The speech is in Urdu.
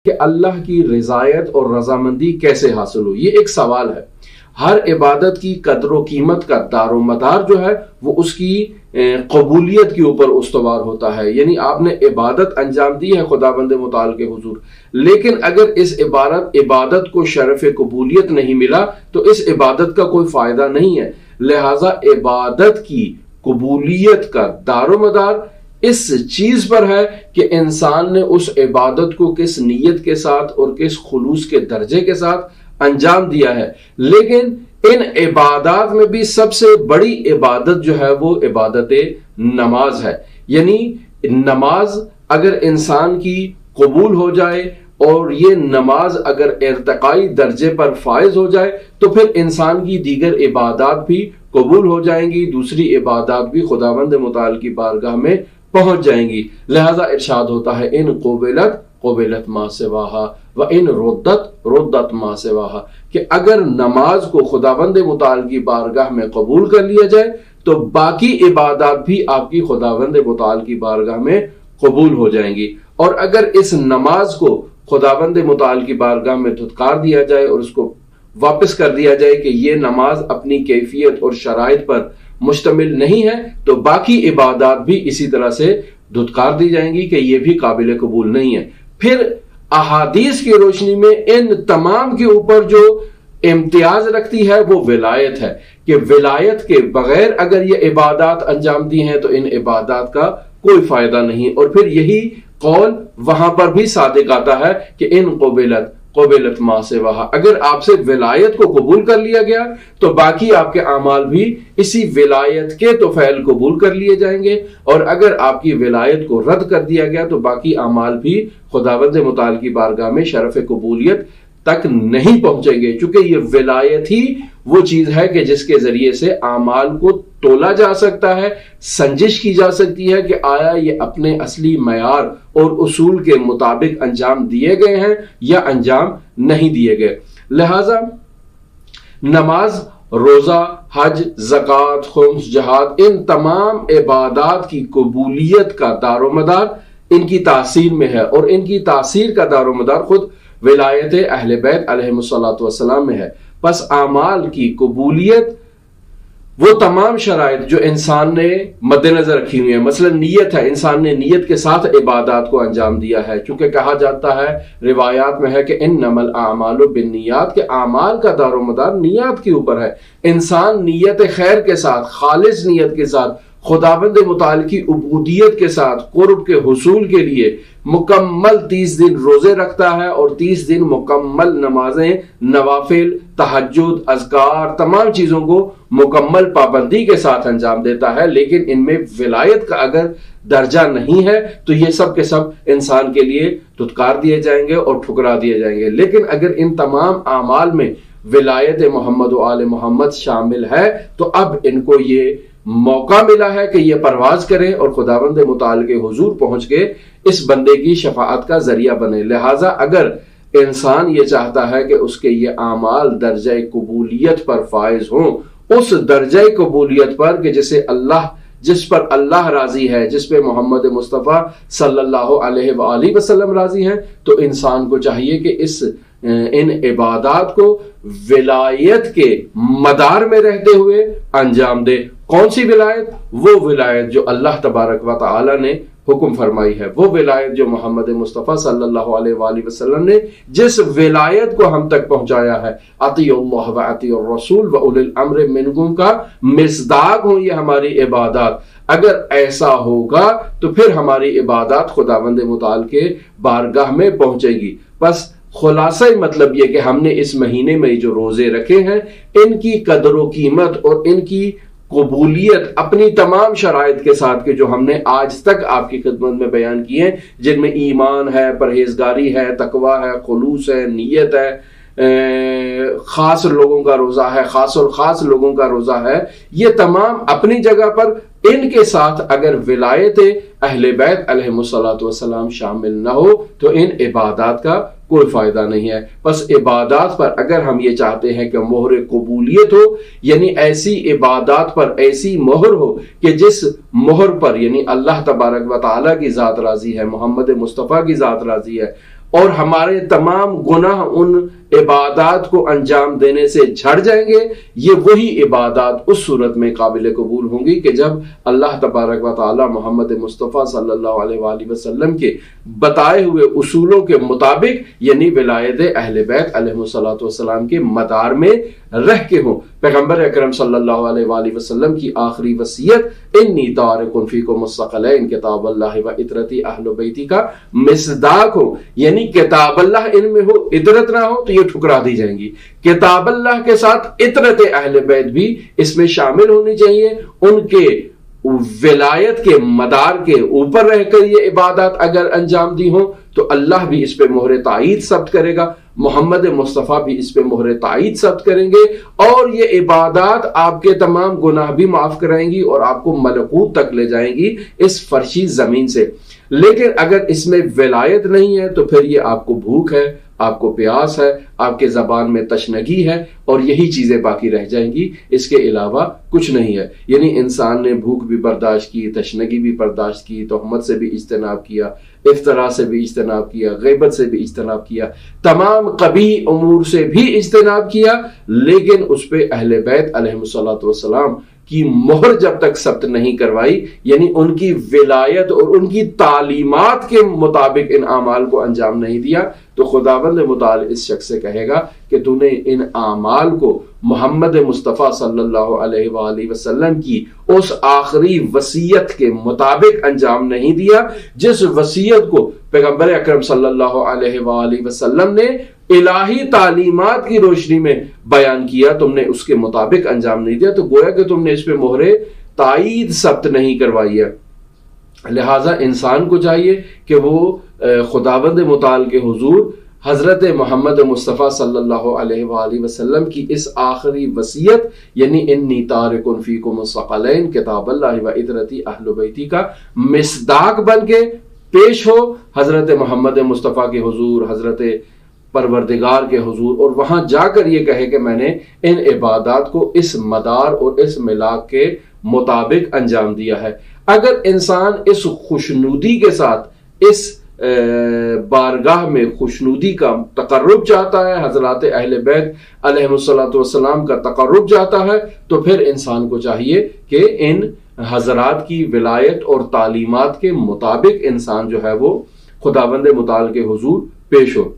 کہ اللہ کی رضایت اور رضامندی کیسے حاصل ہو؟ یہ ایک سوال ہے۔ ہر عبادت کی قدر و قیمت کا دار و مدار جو ہے وہ اس کی قبولیت کے اوپر استوار ہوتا ہے۔ یعنی آپ نے عبادت انجام دی ہے خداوند متعال کے حضور، لیکن اگر اس عبادت کو شرف قبولیت نہیں ملا تو اس عبادت کا کوئی فائدہ نہیں ہے۔ لہٰذا عبادت کی قبولیت کا دار و مدار اس چیز پر ہے کہ انسان نے اس عبادت کو کس نیت کے ساتھ اور کس خلوص کے درجے کے ساتھ انجام دیا ہے۔ لیکن ان عبادات میں بھی سب سے بڑی عبادت جو ہے وہ عبادت نماز ہے۔ یعنی نماز اگر انسان کی قبول ہو جائے اور یہ نماز اگر ارتقائی درجے پر فائز ہو جائے تو پھر انسان کی دیگر عبادات بھی قبول ہو جائیں گی، دوسری عبادات بھی خداوند متعال کی بارگاہ میں پہنچ جائیں گی۔ لہذا ارشاد ہوتا ہے ان قبلت ما سواہا و ان ردت ما سواہا، کہ اگر نماز کو خداوند متعال کی بارگاہ میں قبول کر لیا جائے تو باقی عبادات بھی آپ کی خداوند متعال کی بارگاہ میں قبول ہو جائیں گی۔ اور اگر اس نماز کو خداوند متعال کی بارگاہ میں دھتکار دیا جائے اور اس کو واپس کر دیا جائے کہ یہ نماز اپنی کیفیت اور شرائط پر مشتمل نہیں ہے تو باقی عبادات بھی اسی طرح سے دھتکار دی جائیں گی کہ یہ بھی قابل قبول نہیں ہے۔ پھر احادیث کی روشنی میں ان تمام کے اوپر جو امتیاز رکھتی ہے وہ ولایت ہے، کہ ولایت کے بغیر اگر یہ عبادات انجام دی ہیں تو ان عبادات کا کوئی فائدہ نہیں۔ اور پھر یہی قول وہاں پر بھی صادق آتا ہے کہ ان قبلت ما سواہا، اگر آپ سے ولایت کو قبول کر لیا گیا تو باقی آپ کے اعمال بھی اسی ولایت کے طفیل قبول کر لیے جائیں گے، اور اگر آپ کی ولایت کو رد کر دیا گیا تو باقی اعمال بھی خداوند متعال کی بارگاہ میں شرف قبولیت تک نہیں پہنچیں گے، چونکہ یہ ولایت ہی وہ چیز ہے کہ جس کے ذریعے سے اعمال کو تولا جا سکتا ہے، سنجش کی جا سکتی ہے کہ آیا یہ اپنے اصلی معیار اور اصول کے مطابق انجام دیے گئے ہیں یا انجام نہیں دیے گئے۔ لہذا نماز، روزہ، حج، زکوٰۃ، خمس، جہاد، ان تمام عبادات کی قبولیت کا دار و مدار ان کی تاثیر میں ہے، اور ان کی تاثیر کا دار و مدار خود ولایت اہل بیت علیہم الصلاۃ والسلام میں ہے۔ پس اعمال کی قبولیت وہ تمام شرائط جو انسان نے مد نظر رکھی ہوئی ہیں، مثلا نیت ہے، انسان نے نیت کے ساتھ عبادات کو انجام دیا ہے، چونکہ کہا جاتا ہے روایات میں ہے کہ انما الاعمال بالنیات، کہ اعمال کا دار و مدار نیات کے اوپر ہے۔ انسان نیت خیر کے ساتھ، خالص نیت کے ساتھ، خداوند متعال کی عبودیت کے ساتھ قرب کے حصول کے لیے مکمل 30 دن روزے رکھتا ہے اور 30 دن مکمل نمازیں، نوافل، تہجد، اذکار، تمام چیزوں کو مکمل پابندی کے ساتھ انجام دیتا ہے، لیکن ان میں ولایت کا اگر درجہ نہیں ہے تو یہ سب کے سب انسان کے لیے دھتکار دیے جائیں گے اور ٹھکرا دیے جائیں گے۔ لیکن اگر ان تمام اعمال میں ولایت محمد و آل محمد شامل ہے تو اب ان کو یہ موقع ملا ہے کہ یہ پرواز کریں اور خداوند متعال کے حضور پہنچ کے اس بندے کی شفاعت کا ذریعہ بنے۔ لہٰذا اگر انسان یہ چاہتا ہے کہ اس کے یہ اعمال درجہ قبولیت پر فائز ہوں، اس درجہ قبولیت پر کہ جس پر اللہ راضی ہے، جس پہ محمد مصطفیٰ صلی اللہ علیہ وآلہ وسلم راضی ہیں، تو انسان کو چاہیے کہ ان عبادات کو ولایت کے مدار میں رہتے ہوئے انجام دے۔ کون سی ولایت؟ وہ ولایت جو اللہ تبارک و تعالی نے حکم فرمائی ہے، وہ ولایت جو محمد مصطفیٰ صلی اللہ علیہ وآلہ وسلم نے جس ولایت کو ہم تک پہنچایا ہے، اطیعوا اللہ و اطیعوا الرسول و اولی الامر منکم کا مصداق ہوں یہ ہماری عبادات۔ اگر ایسا ہوگا تو پھر ہماری عبادات خداوند متعال کے بارگاہ میں پہنچے گی۔ بس خلاصہ مطلب یہ کہ ہم نے اس مہینے میں جو روزے رکھے ہیں ان کی قدر و قیمت اور ان کی قبولیت اپنی تمام شرائط کے ساتھ کہ جو ہم نے آج تک آپ کی خدمت میں بیان کی ہیں، جن میں ایمان ہے، پرہیزگاری ہے، تقوی ہے، خلوص ہے، نیت ہے، خاص لوگوں کا روزہ ہے، خاص اور خاص لوگوں کا روزہ ہے، یہ تمام اپنی جگہ پر، ان کے ساتھ اگر ولایت اہل بیت علیہم الصلاۃ والسلام شامل نہ ہو تو ان عبادات کا کوئی فائدہ نہیں ہے۔ بس عبادات پر اگر ہم یہ چاہتے ہیں کہ مہر قبولیت ہو، یعنی ایسی عبادات پر ایسی مہر ہو کہ جس مہر پر یعنی اللہ تبارک و تعالیٰ کی ذات راضی ہے، محمد مصطفیٰ کی ذات راضی ہے، اور ہمارے تمام گناہ ان عبادات کو انجام دینے سے جھڑ جائیں گے، یہ وہی عبادات اس صورت میں قابل قبول ہوں گی کہ جب اللہ تبارک و تعالی محمد مصطفیٰ صلی اللہ علیہ وآلہ وسلم کے بتائے ہوئے اصولوں کے مطابق یعنی ولایت اہل بیت علیہ الصلوۃ والسلام کے مدار میں رہ کے ہوں۔ پیغمبر اکرم صلی اللہ علیہ وآلہ وسلم کی آخری وصیت انی تارک فیکم الثقلین کتاب اللہ و عطرتی اہل بیتی کا مصداق ہو، یعنی کتاب اللہ ان میں ہو عطرت نہ ہو تو یہ ٹھکرا دی جائیں گی، کتاب اللہ کے ساتھ عطرت اہل بیت بھی اس میں شامل ہونی چاہیے۔ ان کے ولایت کے مدار کے اوپر رہ کر یہ عبادات اگر انجام دی ہوں تو اللہ بھی اس پہ مہر تائید ثبت کرے گا، محمد مصطفیٰ بھی اس پہ مہر تائید ثبت کریں گے، اور یہ عبادات آپ کے تمام گناہ بھی معاف کرائیں گی اور آپ کو ملکوت تک لے جائیں گی اس فرشی زمین سے۔ لیکن اگر اس میں ولایت نہیں ہے تو پھر یہ آپ کو بھوک ہے، آپ کو پیاس ہے، آپ کے زبان میں تشنگی ہے، اور یہی چیزیں باقی رہ جائیں گی، اس کے علاوہ کچھ نہیں ہے۔ یعنی انسان نے بھوک بھی برداشت کی، تشنگی بھی برداشت کی، تہمت سے بھی اجتناب کیا، افتراء سے بھی اجتناب کیا، غیبت سے بھی اجتناب کیا، تمام قبیح امور سے بھی اجتناب کیا، لیکن اس پہ اہل بیت علیہ الصلوۃ والسلام کی مہر جب تک ثبت نہیں کروائی، یعنی ان کی ولایت اور ان کی تعلیمات کے مطابق ان اعمال کو انجام نہیں دیا، تو خداوند متعال اس شخص سے کہے گا کہ تو نے ان اعمال کو محمد مصطفیٰ صلی اللہ علیہ وآلہ وسلم کی اس آخری وصیت کے مطابق انجام نہیں دیا، جس وصیت کو پیغمبر اکرم صلی اللہ علیہ وآلہ وسلم نے الہی تعلیمات کی روشنی میں بیان کیا، تم نے اس کے مطابق انجام نہیں دیا، تو گویا کہ تم نے اس پہ مہر تائید ثبت نہیں کروائی ہے۔ لہٰذا انسان کو چاہیے کہ وہ خداوند متعال کے حضور حضرت محمد مصطفیٰ صلی اللہ علیہ وآلہ وسلم کی اس آخری وصیت یعنی انی تارک فیکم الثقلین کتاب اللہ و عطرتی اہل بیتی کا مصداق بن کے پیش ہو حضرت محمد مصطفیٰ کے حضور، حضرت پروردگار کے حضور، اور وہاں جا کر یہ کہے کہ میں نے ان عبادات کو اس مدار اور اس ملاک کے مطابق انجام دیا ہے۔ اگر انسان اس خوشنودی کے ساتھ اس بارگاہ میں خوشنودی کا تقرب چاہتا ہے، حضرات اہل بیت علیہ الصلوۃ والسلام کا تقرب چاہتا ہے، تو پھر انسان کو چاہیے کہ ان حضرات کی ولایت اور تعلیمات کے مطابق انسان جو ہے وہ خداوند متعال کے حضور پیش ہو۔